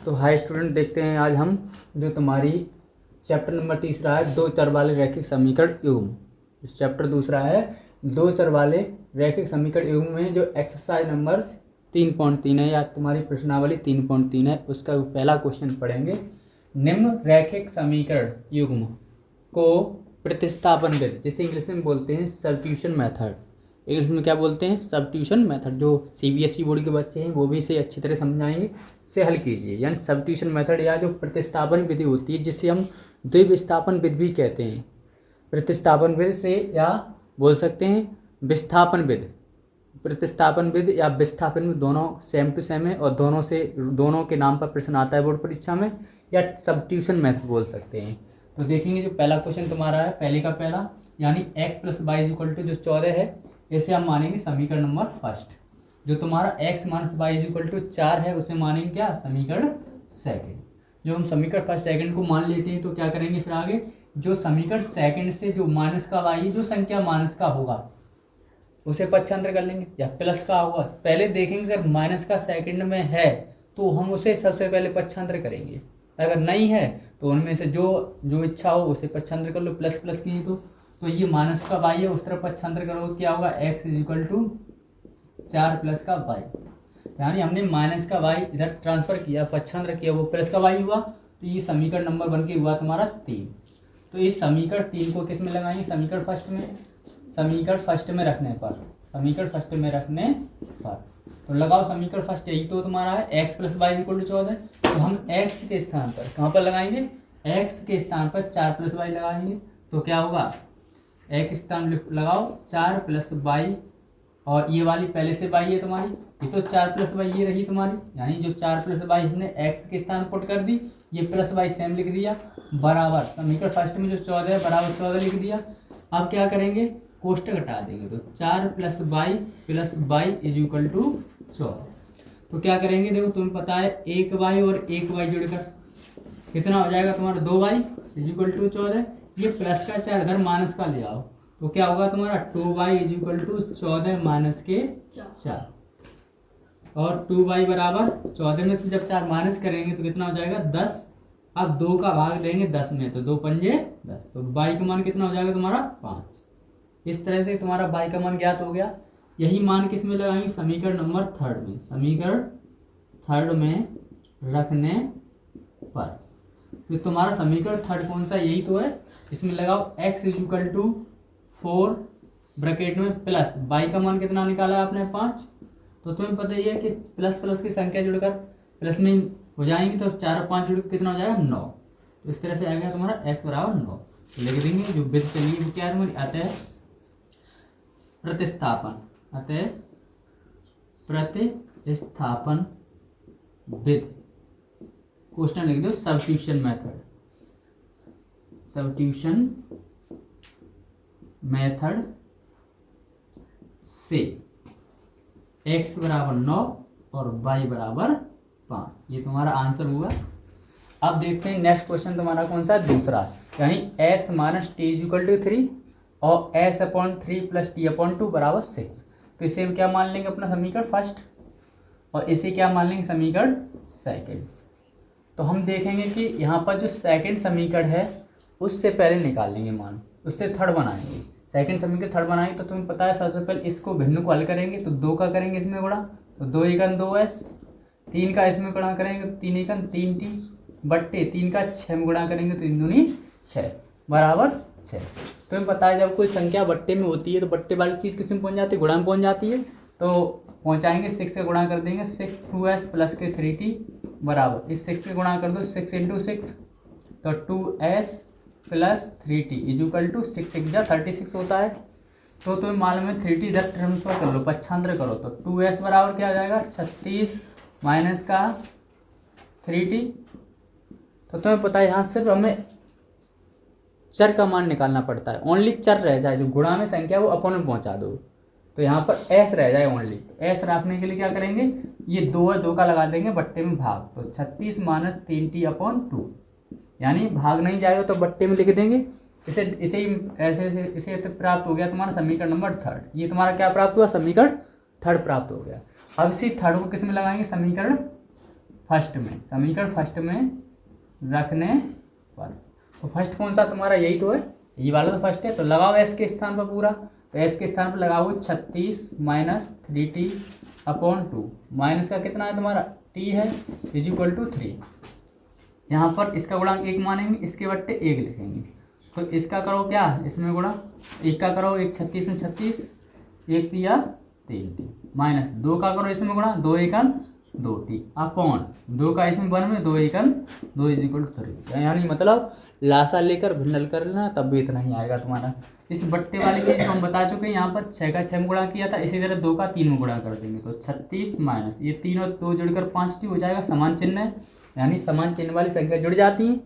तो hi student, देखते हैं आज हम जो तुम्हारी चैप्टर नंबर तीसरा है दो चर वाले रैखिक समीकरण युग्म। इस चैप्टर दूसरा है दो चर वाले रैखिक समीकरण युग्म में जो एक्सरसाइज नंबर 3.3 है या तुम्हारी प्रश्नावली 3.3 है, उसका पहला क्वेश्चन पढ़ेंगे। निम्न रैखिक समीकरण युग्म को प्रतिस्थापन विधि, जिसे इंग्लिश में बोलते हैं सब्स्टिट्यूशन मेथड। इंग्लिश में क्या बोलते हैं? Substitution method. जो सीबीएसई बोर्ड के बच्चे हैं वो भी इसे अच्छी तरह समझाएंगे, से हल कीजिए। यानी सब्स्टिट्यूशन मेथड या जो प्रतिस्थापन विधि होती है, जिसे हम द्विविस्थापन विधि भी कहते हैं। प्रतिस्थापन विधि से या बोल सकते हैं विस्थापन विधि। प्रतिस्थापन विधि या विस्थापन विधि दोनों सेम टू सेम है और दोनों के नाम पर प्रश्न आता है बोर्ड परीक्षा में, या सब्स्टिट्यूशन मेथड बोल सकते हैं। तो देखेंगे जो पहला क्वेश्चन तुम्हारा है, पहले का पहला, यानी x + y = जो 14 है, इसे हम मानेंगे समीकरण नंबर फर्स्ट। जो तुम्हारा x - y = 4 है, उसे मानेंगे क्या? समीकरण सेकंड। जो हम समीकरण फर्स्ट सेकंड को मान लेते हैं तो क्या करेंगे फिर आगे? जो समीकरण सेकंड से जो माइनस का y, जो संख्या माइनस का होगा उसे पक्षांतर कर लेंगे, या प्लस का होगा पहले देखेंगे। अगर माइनस का सेकंड में है तो हम उसे सबसे पहले पक्षांतर करेंगे, अगर नहीं है तो उनमें से जो इच्छा हो उसे पक्षांतर कर लो। प्लस प्लस की तो ये माइनस का y है, उस तरफ पक्षांतर करो तो क्या होगा? x = 4 प्लस का y। यानी हमने माइनस का y इधर ट्रांसफर किया, पक्षांतर किया, वो प्लस का y हुआ। तो ये समीकरण नंबर बन के हुआ तुम्हारा 3। तो इस समीकरण 3 को किस में लगाएंगे? समीकरण फर्स्ट में। समीकरण फर्स्ट में रखने पर तो लगाओ समीकरण फर्स्ट। यही तो तुम्हारा है x + y = 14। तो हम x के स्थान पर कहाँ पर लगाएंगे? x के स्थान पर 4 + y लगाएंगे। तो क्या होगा? x स्थान लगाओ 4 + y, और ये वाली पहले से y है तुम्हारी, ये तो 4 + y ये रही तुम्हारी। यानी जो 4 + y हमने x के स्थान पुट कर दी, ये प्लस y सेम लिख दिया, बराबर समीकरण फर्स्ट में जो 14 है बराबर 14 लिख दिया। अब क्या करेंगे? कोष्टक हटा देंगे, तो 4 + y + y = 14। तो क्या करेंगे? देखो तुम्हें पता है 1y और 1y जुड़कर कितना हो जाएगा तुम्हारा? 2y = 14। ये प्लस का 4 इधर माइनस का ले आओ तो क्या होगा तुम्हारा? 2y = 14 माइनस के 4, और 2y बराबर 14 में से जब 4 माइनस करेंगे तो कितना हो जाएगा? 10। अब 2 का भाग देंगे 10 में, तो 2 × 5 = 10। तो y का मान कितना हो जाएगा तुम्हारा? 5। इस तरह से तुम्हारा y का मान ज्ञात हो गया। यही मान किस में लगाएंगे? समीकरण नंबर थर्ड में। समीकरण थर्ड में रखने पर तो तुम्हारा समीकरण थर्ड कौन सा? यही तो है। इसमें लगाओ x = 4 ब्रैकेट में प्लस y का मान कितना निकाला है आपने? 5। तो तुम्हें पता ही है कि प्लस प्लस की संख्या जुड़कर प्लस में हो जाएंगी, तो 4 और 5 जुड़कर कितना हो जाएगा? 9। तो इस तरह से आएगा तुम्हारा x = 9। तो लिख देंगे जो विधि चलिए वो क्या है हमारी? अतः प्रतिस्थापन विधि। क्वेश्चन लिख दो सब्स्टिट्यूशन मेथड से x = 9 और y = 5। ये तुम्हारा आंसर हुआ। अब देखते हैं नेक्स्ट क्वेश्चन तुम्हारा कौन सा है? दूसरा, यानी s - t = 3 और s/3 + t/2 = 6। तो इसे हम क्या मान लेंगे? अपना समीकरण फर्स्ट, और इसे क्या मान लेंगे? समीकरण सेकंड। तो हम देखेंगे कि यहाँ पर जो सेकंड समीकरण है उससे पहले निकाल लेंगे मान, उससे थर्ड बनाएंगे। सेकंड समीकरण थर्ड बनाएंगे तो तुम्हें पता है सबसे पहले इसको भिन्न को हल करेंगे तो 2 का करेंगे इसमें गुणा, तो 2 × 2s। 3 का इसमें गुणा करेंगे तो 3 × 3t बट्टे 3 का 6 में गुणा करेंगे तो 3 दूनी 6 बराबर 6। तुम्हें पता है जब कोई संख्या बट्टे में होती है तो बट्टे वाली चीज़ किस में पहुंच जाती है? गुणा में पहुंच जाती है। तो पहुंचाएंगे 6 से गुणा कर देंगे, 6 2s + के 3t बराबर, इस 6 से गुणा कर दो 6 × 6 तो 2s + 3t = 6 × 36 होता है। तो तुम्हें मालूम है 3t इधर ट्रांसफर कर लो, पक्षांतर करो, तो 2s बराबर क्या आ जाएगा? 36 माइनस का 3t। तो तुम्हें पता है यहाँ सिर्फ हमें चर का मान निकालना पड़ता है। ओनली चर रह जाए, जो गुणा में संख्या वो अपन में पहुंचा दो, तो यहाँ पर s रह जाए ओनली। तो s रखने के लिए क्या करेंगे? ये 2 है, 2 का लगा देंगे बट्टे में भाग, तो 36 - 3t/2, यानी भाग नहीं जाएगा तो बट्टे में लिख देंगे। इसे प्राप्त हो गया तुम्हारा समीकरण नंबर थर्ड। ये तुम्हारा क्या प्राप्त हुआ? समीकरण थर्ड प्राप्त हो गया। अब इसी थर्ड को किस में लगाएंगे? समीकरण फर्स्ट में, समीकरण फर्स्ट में रखने पर। तो फर्स्ट कौन सा तुम्हारा, यही तो है, ये वाला तो फर्स्ट है। तो लगाओ एस के स्थान पर पूरा, तो एस के स्थान पर लगाओ 36 माइनस 3t अपॉन 2, माइनस का कितना है तुम्हारा t है इज इक्वल टू 3। यहाँ पर इसका गुणांक 1 मानेंगे, इसके बट्टे 1 लिखेंगे। तो इसका करो क्या, इसमें गुणा, एक का करो 1 36 में 36, 1 तिया 3t, माइनस 2 का करो इसमें गुणा, 2 एकम 2t अपॉन 2 का इसमें 1 में 2 एकम 2 इज इक्वल टू 3। यानी मतलब लासा लेकर भिन्नल कर लेना, तब भी इतना ही आएगा तुम्हारा। इस बट्टे वाली चीज़ को हम बता चुके हैं, यहाँ पर 6 का 6 में गुणा किया था, इसी तरह 2 का 3 में गुणा कर देंगे। तो 36 माइनस ये 3 और 2 जुड़कर 5t हो जाएगा, समान चिन्ह है, यानी समान चिन्ह वाली संख्या जुड़ जाती हैं।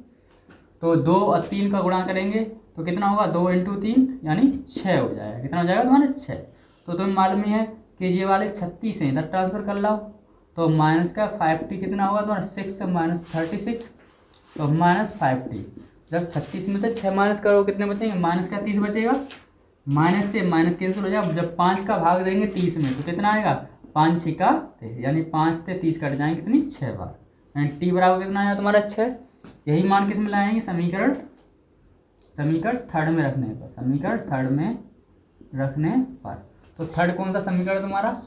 तो 2 और 3 का गुणा करेंगे तो कितना होगा, 2 × 3 यानी 6 हो जाएगा। कितना हो जाएगा तुम्हारा 6। तो तुम्हें मालूम ही है कि ये वाले 36 हैं, इधर ट्रांसफर कर लाओ। तो माइनस का 5t कितना होगा तुम्हारा, 6 माइनस 36, तो माइनस 5t। जब 36 में से 6 माइनस करो कितने बचेंगे, माइनस का 30 बचेगा, माइनस से माइनस कैंसिल हो जाएगा। जब 5 का भाग देंगे 30 में तो कितना आएगा, 5 6 का 30, यानी 5 से 30 कट जाएंगे कितनी, 6 बार, यानी t बराबर कितना आया तुम्हारा 6। यही मान किस में लाएंगे, समीकरण थर्ड में रखने पर, समीकरण थर्ड में रखने पर। तो थर्ड कौन सा समीकरण तुम्हारा,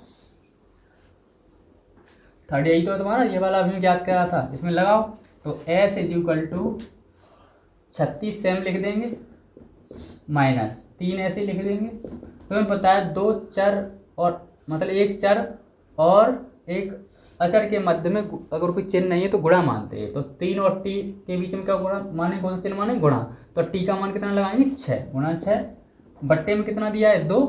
थर्ड यही तो है तुम्हारा, ये वाला अभी याद करा था, इसमें लगाओ। तो s is equal to 36 same लिख देंगे, माइनस 3 ऐसे लिख देंगे। तो हमें पता है 2 चर और मतलब एक चर और एक अचर के मध्य में अगर कोई चिन्ह नहीं है तो गुणा मानते हैं। तो 3 और t के बीच में क्या गुणा माने, कौन सा चिन्ह माने, गुणा। तो t का मान कितना लगाएंगे, 6 गुणा 6, बट्टे में कितना दिया है 2।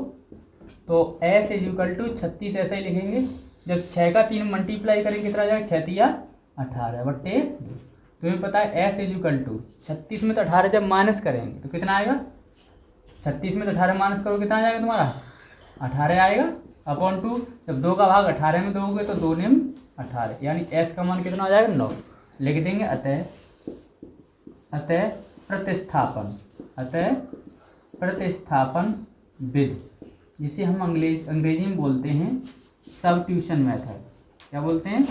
तो s इज इक्वल टू 36 ऐसे ही लिखेंगे। जब 6 का 3 मल्टीप्लाई करेंगे कितना आ जाएगा, 6 तिया 18 बट्टे 2। तुम्हें पता है s इज इक्वल टू 36 में तो 18 जब माइनस करेंगे तो कितना आएगा, 36 में तो 18 माइनस करो कितना आ जाएगा तुम्हारा, 18 आएगा अपॉन 2। जब 2 का भाग 18 में दोगे तो 2 निम 18, यानी s का मान कितना आ जाएगा 9 लिख देंगे। अतः प्रतिस्थापन विधि, जिसे हम अंग्रेजी में बोलते हैं सब्स्टिट्यूशन मेथड। क्या बोलते हैं,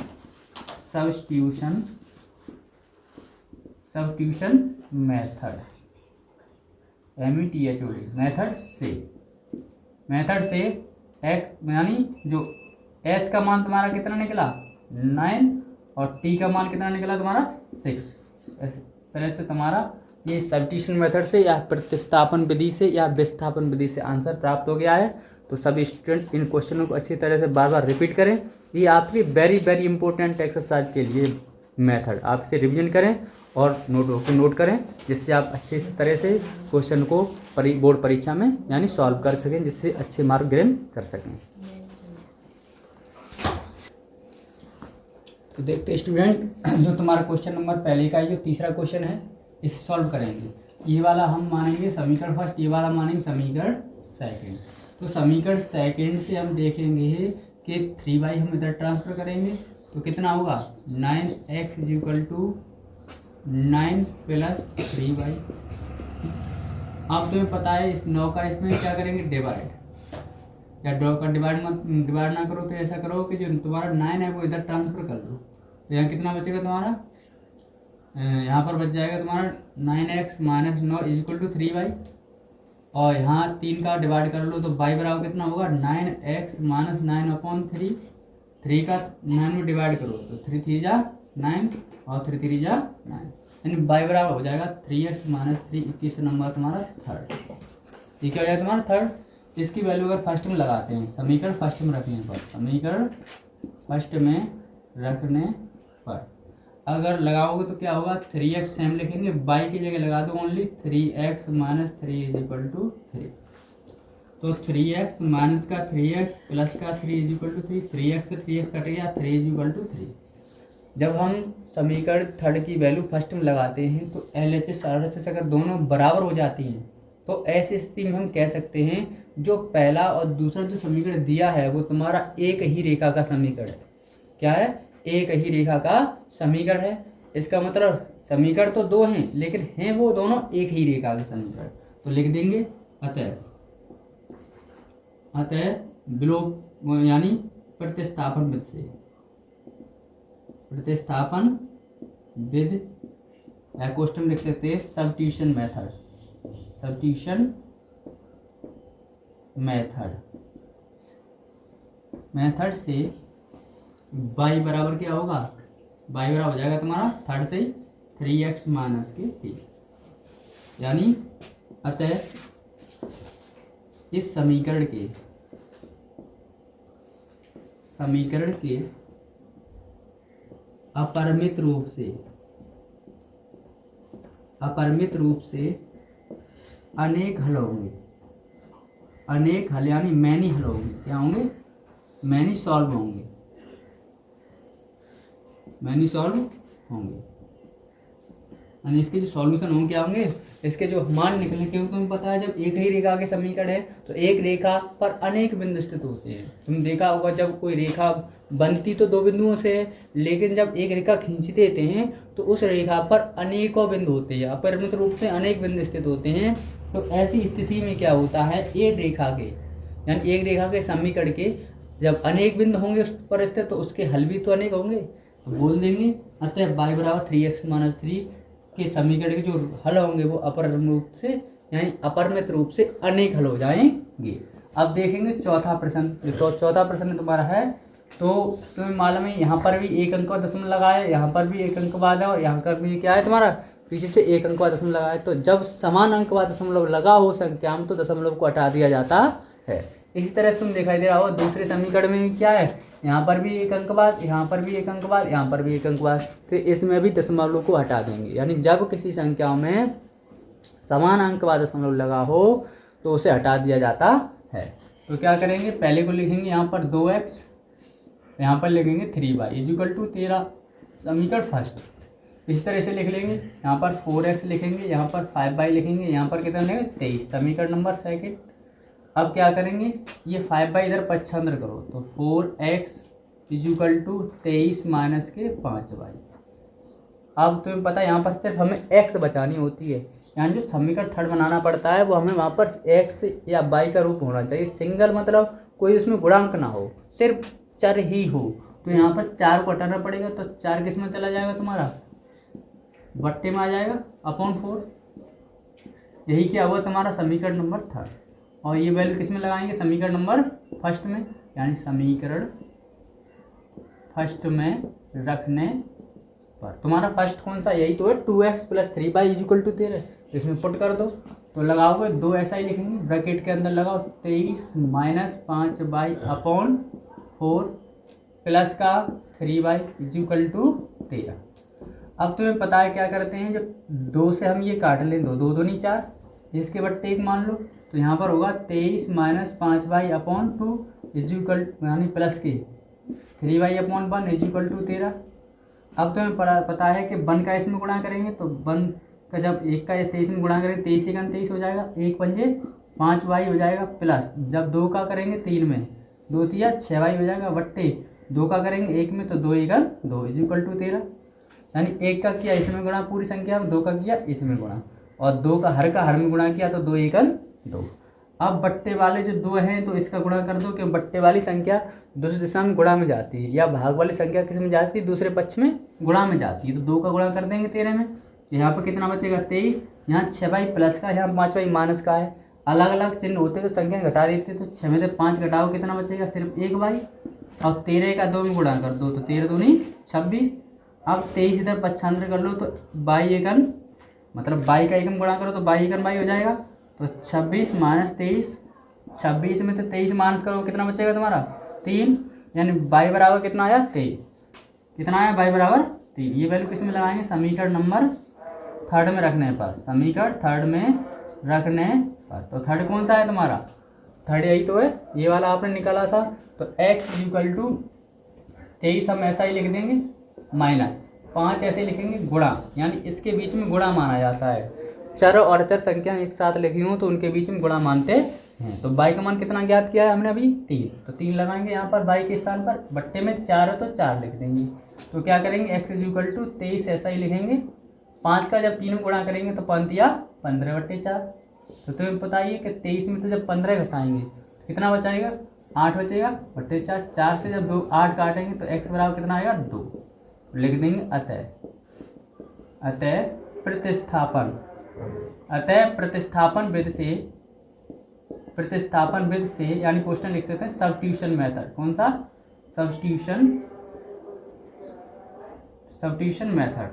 सब्स्टिट्यूशन मेथड, METHOD मेथड से x यानी जो s का मान तुम्हारा कितना निकला 9 और t का मान कितना निकला तुम्हारा 6। इस तरह से तुम्हारा ये सब्स्टिट्यूशन मेथड से या प्रतिस्थापन विधि से या विस्थापन विधि से आंसर प्राप्त हो गया है। तो सभी स्टूडेंट इन क्वेश्चनों को अच्छी तरह से बार बार रिपीट करें। ये आपकी वेरी वेरी इंपॉर्टेंट एक्सरसाइज के लिए मेथड, आप इसे रिवीजन करें और नोट करें, जिससे आप अच्छे तरह से क्वेश्चन को बोर्ड परीक्षा में यानी सॉल्व कर सकें, जिससे अच्छे मार्क गेन कर सकें। तो देखते स्टूडेंट, जो तुम्हारा क्वेश्चन नंबर पहले का जो तीसरा क्वेश्चन है इसे सॉल्व करेंगे। ये वाला हम मानेंगे समीकरण फर्स्ट, ये वाला मानेंगे समीकरण सेकंड। तो समीकरण सेकंड से हम देखेंगे कि 3y हम इधर ट्रांसफर करेंगे तो कितना होगा 9x is equal to 9 plus 3y। अब तुम्हें पता है इस 9 का इसमें क्या करेंगे डिवाइड, या का डिवाइड ना करो तो ऐसा करो कि जो तुम्हारा 9 है वो इधर ट्रांसफर कर लो। तो यहाँ कितना बचेगा तुम्हारा, यहाँ पर बच जाएगा तुम्हारा 9x minus 9 is equal to 3y, और यहाँ 3 का डिवाइड कर लो तो y बराबर कितना होगा 9x माइनस 9 अपॉन 3। 3 का 9 में डिवाइड करो तो 3 3 जा 9 और 3 3 जा 9, यानी y बराबर हो जाएगा 3x माइनस 3। 21 नंबर तुम्हारा थर्ड, ठीक है तुम्हारा थर्ड। इसकी वैल्यू अगर फर्स्ट में लगाते हैं, समीकरण फर्स्ट में रखने पर, समीकरण फर्स्ट में रखने पर अगर लगाओगे तो क्या होगा 3x सेम लिखेंगे, y की जगह लगा दो only 3x minus 3 is equal to 3। तो 3x माइनस का 3x प्लस का 3 इज इक्वल टू 3, 3x से 3x कट गया 3 इज इक्वल टू 3। जब हम समीकरण थर्ड की वैल्यू फर्स्ट में लगाते हैं तो LHS RHS अगर दोनों बराबर हो जाती हैं तो ऐसी स्थिति में हम कह सकते हैं जो पहला और दूसरा जो समीकरण दिया है वो तुम्हारा एक ही रेखा का समीकरण है। क्या है, एक ही रेखा का समीकरण है। इसका मतलब समीकरण तो दो हैं लेकिन हैं वो दोनों एक ही रेखा के समीकरण। तो लिख देंगे अतः विलोम यानी प्रतिस्थापन विधि से, प्रतिस्थापन विद, या क्वेश्चन लिख सकते हैं सब्स्टिट्यूशन मेथड, सब्स्टिट्यूशन मेथड से y बराबर क्या होगा, y बराबर हो जाएगा तुम्हारा थर्ड से 3x माइनस के 3, यानी अतः इस समीकरण के अपरिमित रूप से अनेक हल होंगे, अनेक हल यानी मैनी हल होंगे, क्या होंगे, मैनी सॉल्व होंगे, मैनी सॉल्व होंगे, यानी इसके जो सॉल्यूशन होंगे क्या होंगे, इसके जो मान निकलने, क्योंकि तुम्हें पता है जब एक ही रेखा के समीकरण है तो एक रेखा पर अनेक बिंदु स्थित होते हैं। तुम देखा होगा जब कोई रेखा बनती तो दो बिंदुओं से है, लेकिन जब एक रेखा खींच देते हैं तो उस रेखा पर अनेकों बिंदु होते हैं, अपरिमित रूप से अनेक बिंदु स्थित होते हैं। तो ऐसी स्थिति में क्या होता है, एक रेखा के यानी एक रेखा के समीकरण के जब अनेक बिंदु होंगे उस पर स्थित तो उसके हल भी तो अनेक होंगे, तो बोल देंगे अतः y बराबर 3x माइनस 3 के समीकरण के जो हल होंगे वो अपरिमित रूप से यानी अपरिमित रूप से अनेक हल हो जाएंगे। अब देखेंगे चौथा प्रश्न, तो चौथा प्रश्न तुम्हारा है, तो तुम्हें मालूम है यहाँ पर भी एक अंक का दशमलव लगाया, यहाँ पर भी एक अंक बाद है और यहाँ पर भी क्या है तुम्हारा पीछे से एक अंक का दशमलव लगाया। तो जब समान अंक का दशमलव लगा हो संख्या में तो दशमलव को हटा दिया जाता है। इसी तरह तुम दिखाई दे रहा हो दूसरे समीकरण में क्या है, यहाँ पर भी एक अंक बाद, यहाँ पर भी एक अंक बाद, यहाँ पर भी एक अंक बाद, तो इसमें भी दशमलव को हटा देंगे। यानी जब किसी संख्या में समान अंक का दशमलव लगा हो तो उसे हटा दिया जाता है। तो क्या करेंगे, पहले को लिखेंगे यहाँ पर 2x, यहाँ पर लिखेंगे 3y इक्वल टू 13 समीकरण फर्स्ट। इस तरह से लिख लेंगे, यहाँ पर 4x लिखेंगे, यहाँ पर 5y लिखेंगे, यहाँ पर कितना लिखेंगे 23 समीकरण नंबर सेकंड। अब क्या करेंगे, ये 5y इधर पक्षांतर करो तो 4x इक्वल टू 23 माइनस के 5y। अब तुम्हें पता है यहाँ पर सिर्फ हमें x बचानी होती है, यानी जो समीकरण थर्ड बनाना पड़ता है वो हमें वहाँ पर x या y का रूप होना चाहिए, सिंगल मतलब कोई उसमें गुणांक ना हो, सिर्फ चर ही हो। तो यहाँ पर 4 को हटाना पड़ेगा, तो 4 किस में चला जाएगा तुम्हारा, बट्टे में आ जाएगा अपॉन 4। यही क्या हुआ तुम्हारा समीकरण नंबर थर्ड। और ये वैल्यू किस में लगाएंगे, समीकरण नंबर फर्स्ट में, यानी समीकरण फर्स्ट में रखने पर तुम्हारा फर्स्ट कौन सा, यही तो है 2x plus 3y equal to 13। इसमें पुट कर दो तो लगाओगे 2 ऐसा ही लिखेंगे, ब्रैकेट के अंदर लगाओ 23 माइनस 5y अपॉन 4 प्लस का 3y इक्वल टू 13। अब तुम्हें पता है क्या करते हैं, जब 2 से हम ये काट लें, 2 2 दूनी 4, इसके बट्टे 1 मान लो, तो यहाँ पर होगा 23 माइनस 5y अपॉन 2 इक्वल यानी प्लस के 3y अपॉन 1 इक्वल टू 13। अब तुम्हें पता है कि 1 का इसमें गुणा करेंगे तो 1 का जब 1 का 23 में गुणा करेंगे 23 1 23 हो जाएगा, 1 पंजे 5y हो जाएगा, प्लस जब 2 का करेंगे 3 में 2 तिया 6y हो जाएगा, बट्टे 2 का करेंगे 1 में तो 2 1 2 इक्वल टू 13। यानी 1 का किया इसमें गुणा पूरी संख्या में, 2 का किया इसमें गुणा, और 2 का हर में गुणा किया तो 2 1 2। अब बट्टे वाले जो 2 हैं तो इसका गुणा कर दो, कि बट्टे वाली संख्या दूसरी दिशा में गुणा में जाती है, या भाग वाली संख्या किस में जाती है, दूसरे पक्ष में गुणा में जाती है। तो 2 का गुणा कर देंगे 13 में, यहाँ पर कितना बचेगा 23, यहाँ 6y प्लस का, यहाँ 5y माइनस का है, अलग अलग चिन्ह होते तो संख्या घटा देते, तो 6 में से 5 घटाओ कितना बचेगा, सिर्फ 1y, और 13 का 2 में गुणा कर दो तो 13 दूनी 26। अब 23 इधर पक्षांतर कर लो तो बाई एकन मतलब बाई का एकम गुणा करो तो बाई एकन बाई हो जाएगा, तो 26 माइनस 23, 26 में तो 23 माइनस करो कितना बचेगा तुम्हारा 3, यानी बाई बराबर कितना आया 23, कितना आया बाई बराबर 3। ये वैल्यू किस में लगाएंगे, समीकरण नंबर थर्ड में रखने पर, समीकरण थर्ड में रखने पर। तो थर्ड कौन सा है तुम्हारा, थर्ड यही तो है, ये वाला आपने निकाला था। तो x इक्वल टू 23 हम ऐसा ही लिख देंगे, माइनस 5 ऐसे लिखेंगे गुणा, यानी इसके बीच में गुणा माना जाता है, चर और अचर संख्या एक साथ लिखी हूँ तो उनके बीच में गुणा मानते हैं। तो बाई का मान कितना ज्ञात किया है हमने अभी 3, तो 3 लगाएंगे यहाँ पर बाई के स्थान पर, बट्टे में 4 है तो 4 लिख देंगे। तो क्या करेंगे x इक्वल टू 23 ऐसा ही लिखेंगे, 5 का जब 3 में गुणा करेंगे तो 5 या 15 बट्टे 4। तो तुम्हें बताइए कि 23 में तो जब 15 घटाएंगे तो कितना बचाएगा 8 बचेगा बट्टे 4, 4 से जब 2 8 काटेंगे तो x बराबर कितना आएगा 2। लिख देंगे अतः प्रतिस्थापन विधि से यानी क्वेश्चन लिख सकते हैं सब्स्टिट्यूशन मेथड। कौन सा? सब्स्टिट्यूशन मेथड,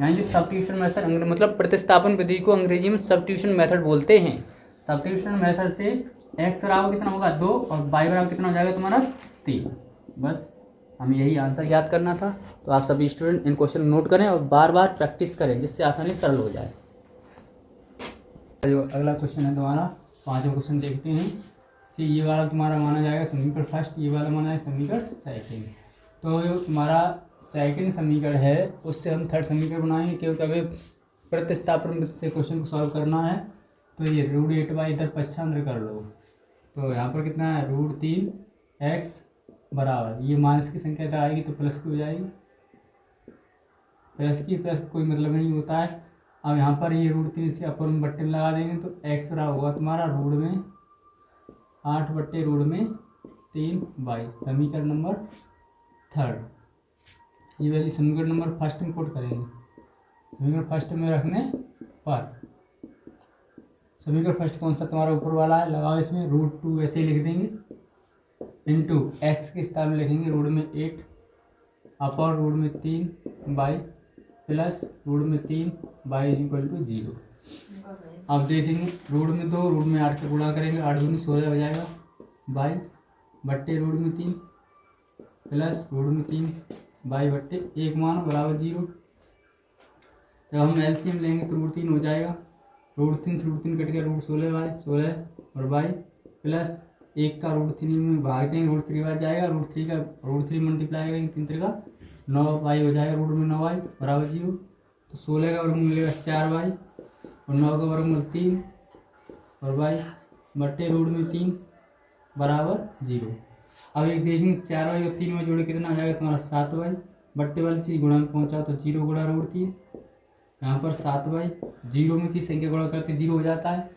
यानी जो सब्स्टिट्यूशन मेथड मतलब प्रतिस्थापन विधि को अंग्रेजी में सब्स्टिट्यूशन मेथड बोलते हैं। सब्स्टिट्यूशन मेथड से x बराबर कितना होगा 2 और y बराबर कितना हो जाएगा तुम्हारा 3। बस हमें यही आंसर याद करना था। तो आप सभी स्टूडेंट इन क्वेश्चन नोट करें और बार बार प्रैक्टिस करें जिससे आसानी सरल हो जाए। जो अगला क्वेश्चन है तुम्हारा 5वां क्वेश्चन देखते हैं कि ये वाला तुम्हारा माना जाएगा समीकरण फर्स्ट, ये वाला माना है समीकरण सेकंड। तो जो तुम्हारा सेकंड समीकरण है उससे हम थर्ड समीकरण बनाएंगे, क्योंकि अभी प्रतिस्थापन से क्वेश्चन को सॉल्व करना है। तो ये √8y इधर पक्षांतर कर लो, तो यहाँ पर कितना है √3x बराबर, ये माइनस की संख्या इधर आएगी तो प्लस की हो जाएगी, प्लस का कोई मतलब नहीं होता है। अब यहाँ पर ये √3 से अपर में बट्टे में लगा देंगे तो x बराबर होगा तुम्हारा √8/√3y, समीकरण नंबर थर्ड। ये वाली समीकरण नंबर फर्स्ट में पुट करेंगे, समीकरण फर्स्ट में रखने पर समीकरण फर्स्ट कौन सा तुम्हारा ऊपर वाला है लगाओ, इसमें √2 ऐसे ही लिख देंगे इंटू x के स्थान में लिखेंगे √8 अपॉन √3y प्लस √3y = 0। अब देखेंगे √2 का गुणा करेंगे, 8 दूनी 16 हो जाएगा y बट्टे √3 प्लस √3y बट्टे 1 मान बराबर 0। जब हम एलसीएम लेंगे तो √3 हो जाएगा, √3 से √3 कट गया √16y 16 और y प्लस 1 का √3 में भाग देंगे, √3y जाएगा, √3 मल्टीप्लाई करेंगे 3 3 का 9y हो जाएगा, √9y बराबर 0। तो 16 का वर्गमूल मिलेगा 4y और 9 का वर्गमूल 3 और y बट्टे √3 बराबर 0। अब एक देखेंगे 4y और 3y जोड़े कितना आ जाएगा तुम्हारा 7y, बट्टे वाली चीज़ गुणा में पहुँचा तो 0 गुणा √3, यहाँ पर 7y 0 में की संख्या गुणा करके 0 हो जाता है।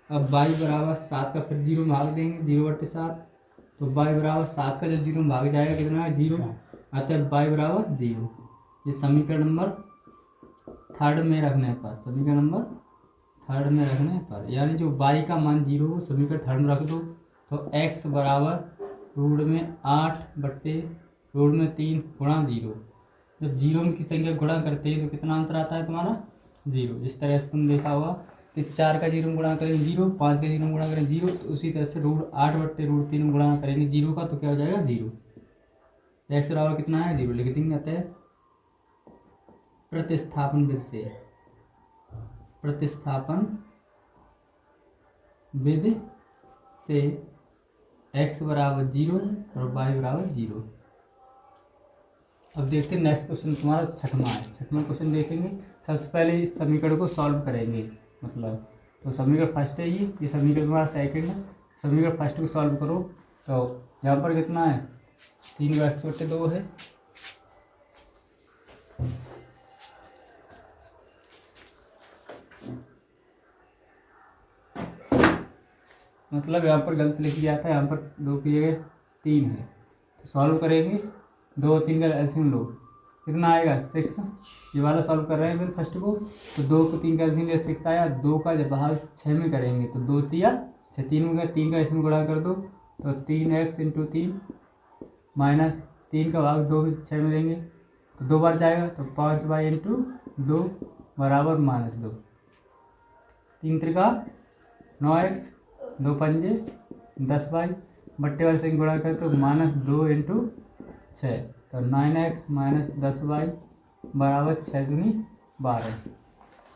अब y बराबर 7 का फिर 0 में भाग देंगे 0/7, तो y बराबर 7 का जब 0 में भाग जाएगा कितना है 0, अतः y बराबर 0। ये समीकरण नंबर थर्ड में रखने पर, समीकरण नंबर थर्ड में रखने पर यानी जो y का मान 0 हो समीकरण थर्ड में रख दो, तो x बराबर √8/√3 गुणा 0। जब 0 की संख्या गुणा करते हैं तो कितना आंसर आता है तुम्हारा 0। इस तरह से तुम देखा होगा कि 4 का 0 में गुणा करेंगे 0, 5 का 0 में गुणा करेंगे 0, तो उसी तरह से √8/√3 में गुणा करेंगे 0 का तो क्या हो जाएगा 0। x बराबर कितना है 0 लिख देंगे। अतः प्रतिस्थापन विधि से x बराबर 0 और y बराबर 0। अब देखते हैं नेक्स्ट क्वेश्चन तुम्हारा छठवां है। छठवां क्वेश्चन देखेंगे, सबसे पहले इस समीकरण को सॉल्व करेंगे, मतलब तो समीकरण फर्स्ट है ये समीकरण तुम्हारा सेकंड है। समीकरण फर्स्ट को सॉल्व करो तो यहाँ पर कितना है 3x/2 है, मतलब यहाँ पर गलत लिख दिया था, यहाँ पर 2 की जगह 3 है। तो सॉल्व करेंगे 2 और 3 का एलसीएम लो, कितना आएगा 6। ये वाला सॉल्व कर रहे हैं फिर फर्स्ट को, तो 2 को 3 का एलसीएम लिया 6 आया। 2 का जब भाग 6 में करेंगे तो 2 3 6, 3 में 3 का इसमें गुणा कर दो तो 3x × 3 माइनस 3 का भाग 2 में 6 में देंगे तो 2 बार जाएगा, तो 5y × 2 बराबर -2। 3 3 का 9x 2 पंजे 10y बट्टे वाले से गुणा करें तो -2 × 6, तो 9x - 10y बराबर 6 दूनी 12।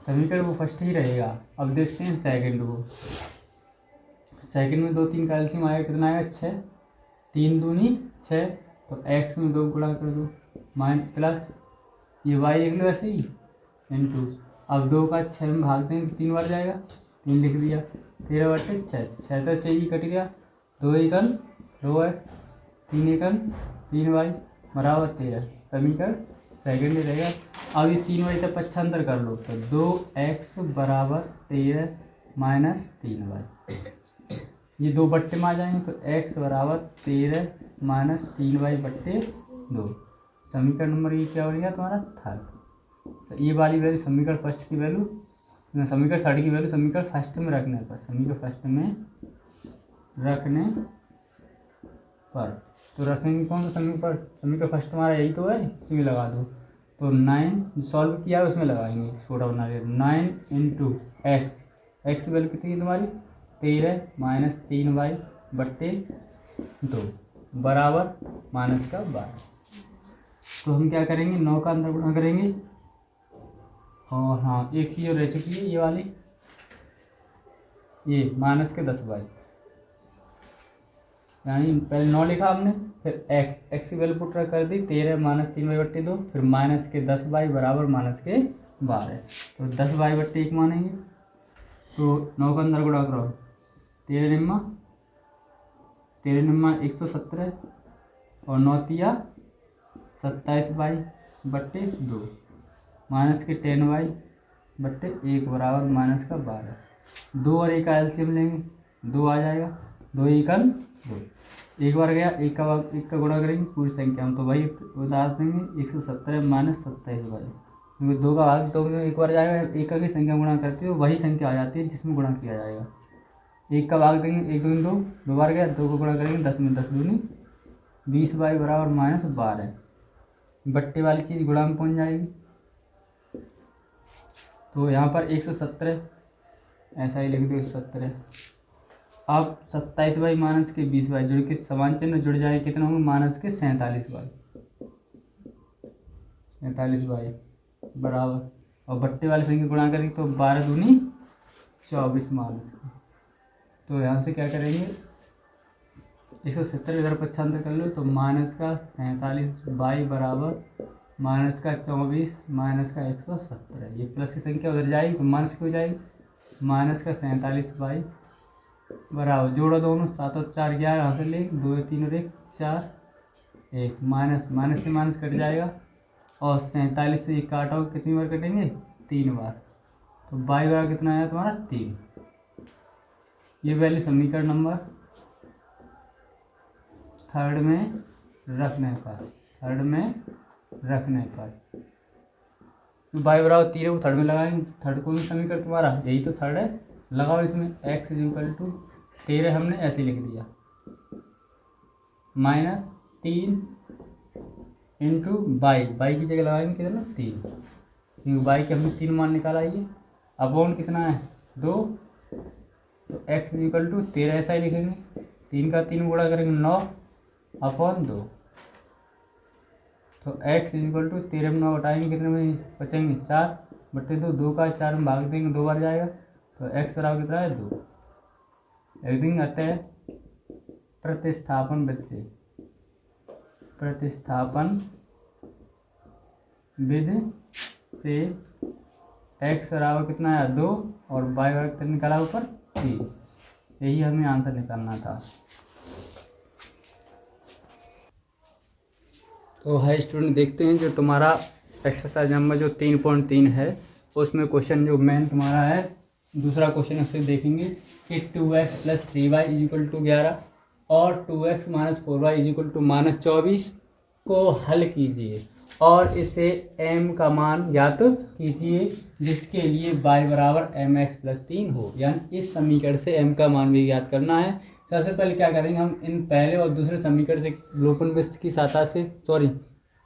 समीकरण वो फर्स्ट ही रहेगा। अब देखते हैं सेकंड को। सेकंड में 2 3 का एलसीएम आएगा, कितना आएगा 6, 3 दूनी 6, तो x में 2 गुणा कर दो प्लस ये y लिख लो ऐसे ही इंटू, अब 2 का 6 में भाग देंगे 3 बार जाएगा, 3 लिख दिया 13/6, 6 तो 6 ही कट गया, 2 एकन 2x 3 एकन 3y बराबर 13। समीकरण सेकंड में रहेगा। अब ये 3y तक पक्षांतर कर लो तो 2x बराबर 13 माइनस 3y, ये 2 बट्टे में आ जाएंगे तो x बराबर 13 माइनस 3y बट्टे 2। समीकरण नंबर ये क्या हो गया तुम्हारा थर्ड। ये वाली वैल्यू समीकरण फर्स्ट की वैल्यू, समीकरण थर्ड की वैल्यू समीकरण फर्स्ट में रखने पर, समीकरण फर्स्ट में रखने पर तो रखेंगे कौन सा समीकरण फर्स्ट तुम्हारा यही तो है, इसमें लगा दो। तो 9 सॉल्व किया उसमें लगाएंगे, छोटा बना लिया 9 इंटू एक्स, एक्स की वैल्यू कितनी है तुम्हारी 13 माइनस 3y बट्टे 2 बराबर माइनस का 12। तो हम क्या करेंगे 9 का अंदर गुणा करेंगे, और हाँ एक चीज़ और रह चुकी है ये वाली, ये माइनस के 10y, यानी पहले 9 लिखा हमने, फिर एक्स की वैल्यू पुट कर दी 13 माइनस 3y बट्टे 2, फिर माइनस के 10y बराबर माइनस के 12। तो 10y बट्टे 1 मानेंगे, तो 9 का अंदर गुणा करो 13 निम्मा 117 और 9 तिया 27y बट्टे 2 माइनस के 10y बट्टे 1 बराबर माइनस का 12। 2 और 1 का एलसीएम लेंगे, 2 आ जाएगा, 2 एकम 2, एक बार गया, एक का गुणा करेंगे पूरी संख्या में, तो वही बता देंगे 117 माइनस 27y, क्योंकि 2 का भाग 2 में एक बार जाएगा, एक का भी संख्या गुणा करते हो वही संख्या आ जाती है जिसमें गुणा किया जाएगा। एक का भाग देंगे 1 2 2 बार गया, 2 को गुणा करेंगे 10 में 10 दूनी 20y बराबर माइनस 12। बट्टे वाली चीज़ गुणा में पहुँच जाएगी, तो यहाँ पर 117 ऐसा ही लिख दो 117। अब 27y माइनस के 20y जुड़ के समान चिन्ह जुड़ जाए, कितना होंगे माइनस के 47y बराबर, और बट्टे वाली संख्या गुणा करेंगे तो 12 दूनी 24 माइनस। तो यहाँ से क्या करेंगे 170 इधर पक्षांतर कर लो, तो माइनस का 47y बराबर माइनस का 24 माइनस का 170। ये प्लस की संख्या उधर जाएगी तो माइनस की हो जाएगी, माइनस का 47y बराबर, जोड़ो दोनों 7 और 4 11, यहाँ से ले 2 3 और 1 4 1, माइनस माइनस से माइनस कट जाएगा, और 47 से 1 काटा होगा, कितनी बार कटेंगे 3 बार, तो y बराबर कितना आया तुम्हारा 3। ये वैल्यू समीकरण नंबर थर्ड में रखने पर, तो y बराबर 3 है वो थर्ड में लगाएंगे, थर्ड को भी समीकरण तुम्हारा यही तो थर्ड है, लगाओ इसमें x इक्वल टू 13 हमने ऐसे लिख दिया माइनस 3 इंटू y की जगह लगाएंगे कितना 3, क्योंकि y के हमने 3 मान निकाला, ये अपॉन कितना है 2, तो x इक्वल टू 13 ऐसा ही लिखेंगे, 3 का 3 गुणा करेंगे 9 अपॉन 2, तो x इक्वल टू 13 में 9 हटाएंगे कितने में बचेंगे 4 बट्टे 2, 2 का 4 में भाग देंगे 2 बार जाएगा, तो x बराबर कितना है 2। एवरीथिंग अतः प्रतिस्थापन विधि से x बराबर कितना है 2 और y बराबर कितना निकाला ऊपर 3, यही हमें आंसर निकालना था। तो हाई स्टूडेंट देखते हैं जो तुम्हारा एक्सरसाइज नंबर जो 3.3 है उसमें क्वेश्चन जो मेन तुम्हारा है, दूसरा क्वेश्चन उससे देखेंगे कि 2x plus 3y is equal to 11 और 2x minus 4y is equal to minus 24 को हल कीजिए और इसे m का मान ज्ञात कीजिए जिसके लिए y बराबर mx प्लस 3 हो, यानी इस समीकरण से m का मान भी ज्ञात करना है। सबसे पहले क्या करेंगे हम इन पहले और दूसरे समीकरण से विलोपन विधि की सहायता से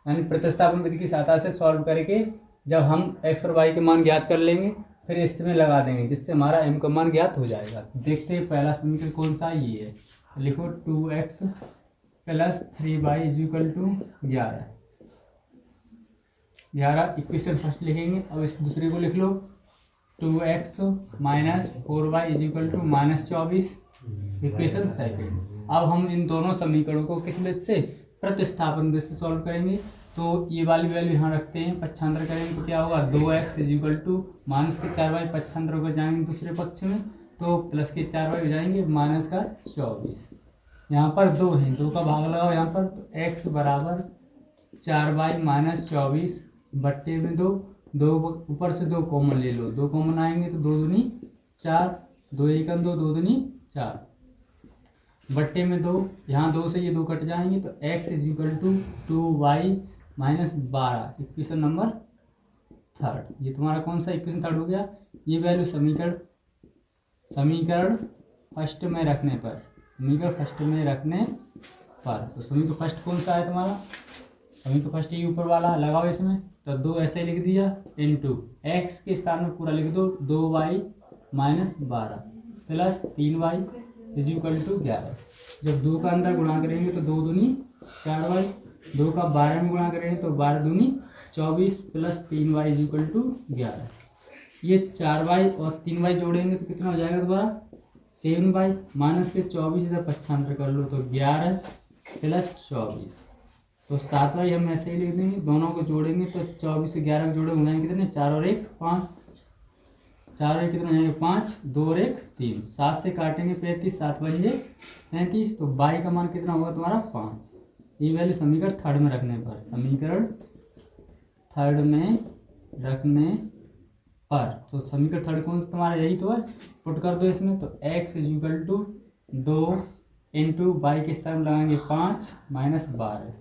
यानी प्रतिस्थापन विधि की सहायता से सॉल्व करके जब हम x और y के मान ज्ञात कर लेंगे फिर इसमें लगा देंगे जिससे हमारा m का मान ज्ञात हो जाएगा। देखते हैं पहला समीकरण कौन सा ये है, लिखो 2x plus 3y is equal to 11 equation first लिखेंगे। अब इस दूसरे को लिख लो 2x minus 4y is equal to minus 24 equation second. अब हम इन दोनों समीकरणों को किस विधि से प्रतिस्थापन विधि से सॉल्व करेंगे, तो ये वाली वैल्यू यहाँ रखते हैं, पक्षांतर करेंगे तो क्या होगा 2x is equal to minus के 4y, पक्षांतर होकर जाएंगे दूसरे पक्ष में तो प्लस के 4y हो जाएंगे माइनस का 24। यहाँ पर 2 है, 2 का भाग लगाओ यहाँ पर, तो x बराबर 4y माइनस 24 बट्टे में 2 ऊपर से 2 कॉमन ले लो, 2 कॉमन आएंगे तो 2 दूनी 4, 2 एकम 2, 2 दूनी 4 बट्टे में 2, यहाँ 2 से ये 2 कट जाएंगे तो x is equal to 2y -12 equation number third. ये तुम्हारा कौन सा इक्वेशन थर्ड हो गया। ये वैल्यू समीकरण फर्स्ट में रखने पर तो समीकरण फर्स्ट कौन सा है तुम्हारा, समीकरण फर्स्ट ये ऊपर वाला लगाओ इसमें, तो 2 ऐसे लिख दिया इंटू एक्स के स्थान में पूरा लिख दो 2y -12 plus 3y is equal to 11। जब 2 का अंदर गुणा करेंगे तो 2 दूनी 4y, 2 का 12 में गुणा करेंगे तो 12 दूनी 24 plus 3y is equal to 11। ये 4y और 3y जोड़ेंगे तो कितना हो जाएगा दोबारा 7y माइनस के 24 इधर पक्षांतर कर लो तो 11 प्लस 24 तो 7y हम ऐसे ही लिख देंगे। दोनों को जोड़ेंगे तो 24 से 11 को जोड़े हो जाएंगे कितने 4 और 1 5, 4 और 1 कितने हो जाएंगे 5, 2 और 1 3, 7 से काटेंगे 35, 7 बन जाए 35, तो y का मान कितना होगा तुम्हारा 5। ये वैल्यू समीकरण थर्ड में रखने पर तो समीकरण थर्ड कौन सा तुम्हारा यही तो है, पुट कर दो इसमें तो x is equal to 2 into y के स्थान में लगाएंगे 5 -12,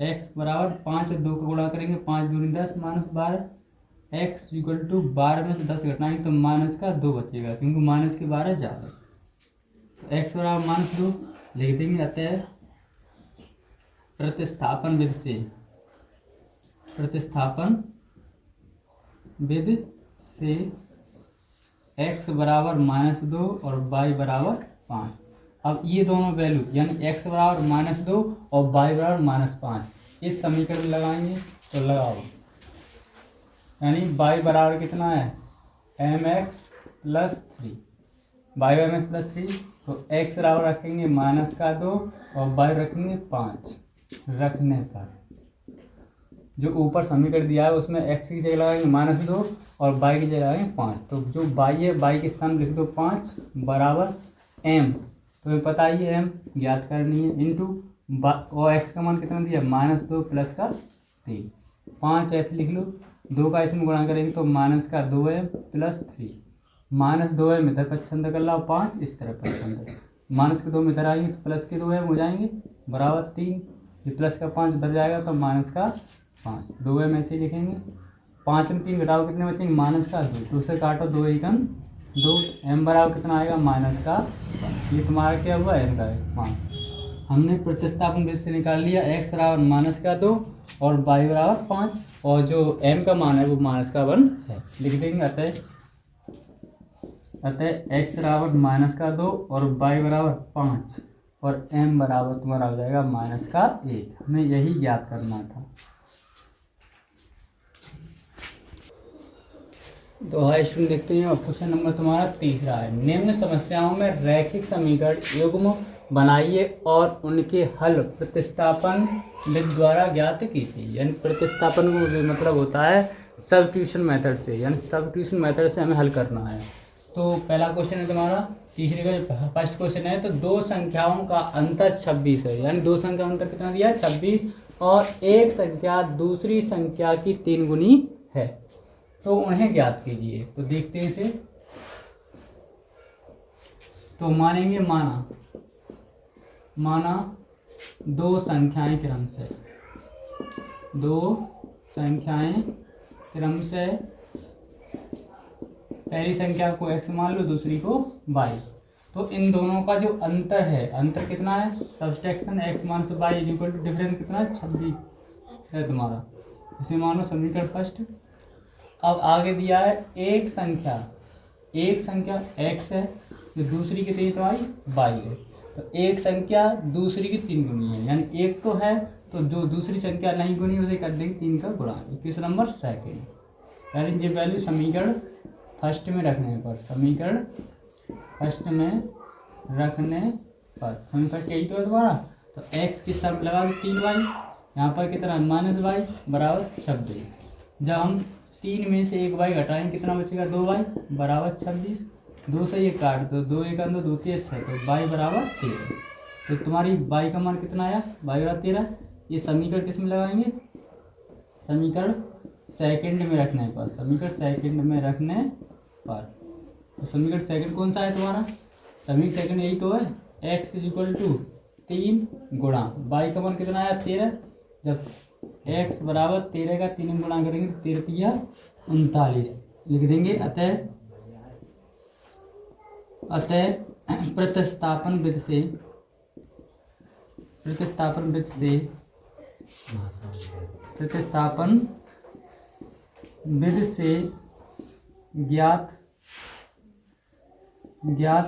x बराबर 5 और 2 को गुणा करेंगे 5 दूनी 10 -12, x इक्वल टू 12 में से 10 घटाएंगे तो माइनस का 2 बचेगा क्योंकि माइनस के 12 ज़्यादा, तो x बराबर -2 लिख देंगे। अतः प्रतिस्थापन विधि से x बराबर -2 और y बराबर 5। अब ये दोनों वैल्यू यानी x बराबर -2 और y बराबर -5 इस समीकरण में लगाएंगे तो लगाओ, यानी y बराबर कितना है mx प्लस 3, y प्लस 3 तो x बराबर रखेंगे -2 और y रखेंगे 5 रखने पर जो ऊपर समीकरण दिया है उसमें x की जगह लगाएंगे -2 और y की जगह लगाएंगे 5, तो जो y है y के स्थान में लिख दो 5 बराबर m, तो ये पता ही है m ज्ञात करनी है इंटू और x का मान कितना दिया -2 प्लस का 3, 5 ऐसे लिख लो, 2 का इसमें गुणा करेंगे तो -2m प्लस 3, -2m इधर पक्षांतर कर लो 5 इस तरह पक्षांतर, -2 में इधर आएंगे तो प्लस के 2m हो जाएंगे बराबर 3, ये प्लस का 5 उधर जाएगा तो -5, 2m ऐसे ही लिखेंगे, 5 में 3 घटाओ कितने बचेंगे -2, 2 से काटो 2 एकम 2, m बराबर कितना आएगा -5, ये तुम्हारा क्या हुआ m का 5। हमने प्रतिस्थापन विधि से निकाल लिया x बराबर -2 और y बराबर 5 और जो m का मान है वो -1 है, लिख देंगे। अतः x बराबर -2 और y बराबर 5 और m बराबर तुम्हारा हो जाएगा -1, हमें यही ज्ञात करना था। तो हाई स्टूडेंट देखते हैं क्वेश्चन नंबर तुम्हारा तीसरा है, निम्न समस्याओं में रैखिक समीकरण युग्म बनाइए और उनके हल प्रतिस्थापन विधि द्वारा ज्ञात कीजिए। यानी प्रतिस्थापन का मतलब होता है सब्स्टिट्यूशन मेथड से, यानी सब्स्टिट्यूशन मेथड से हमें हल करना है। तो पहला क्वेश्चन है तुम्हारा तीसरे का फर्स्ट क्वेश्चन है, तो दो संख्याओं का अंतर 26 है, यानी दो संख्या अंतर कितना दिया है 26 और एक संख्या दूसरी संख्या की 3 गुनी है, तो उन्हें ज्ञात कीजिए। तो देखते हैं इसे, तो मानेंगे माना दो संख्याएं क्रम से पहली संख्या को x मान लो दूसरी को y, तो इन दोनों का जो अंतर है, अंतर कितना है subtraction x minus y is equal to difference कितना है 26 है तुम्हारा, इसे मानो समीकरण फर्स्ट। अब आगे दिया है एक संख्या x है जो दूसरी की 3 तो y है, तो एक संख्या दूसरी की 3 गुनी है, यानी एक तो है तो जो दूसरी संख्या नहीं गुनी उसे कर देंगे 3 का गुणा। इक्वेशन नंबर सेकेंड, यानी जो वैल्यू समीकरण फर्स्ट में रखने पर समीकरण फर्स्ट यही तो है तुम्हारा, तो x की स्थान पर लगा दो 3y, यहाँ पर कितना -y बराबर 26, जब हम 3 में से एक y घटाएंगे कितना बचेगा 2y बराबर 26, 2 से ये काट दो 2 1 2 2 3 6, तो y बराबर 13, तो तुम्हारी y का मान कितना आया y बराबर 13। ये समीकरण किस में लगाएंगे समीकरण सेकंड में रखने पर, तो समीकरण सेकंड कौन सा है तुम्हारा, समीकरण सेकंड यही तो है x इज इक्वल टू 3 गुणा y का मान कितना आया 13, जब x बराबर 13 का 3 में गुणा करेंगे तो 13 तिया 39 लिख देंगे। अतः प्रतिस्थापन विधि से ज्ञात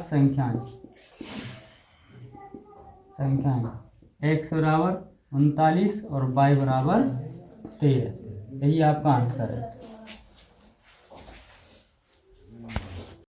संख्याएं x बराबर 39 और y बराबर 13, यही आपका आंसर है।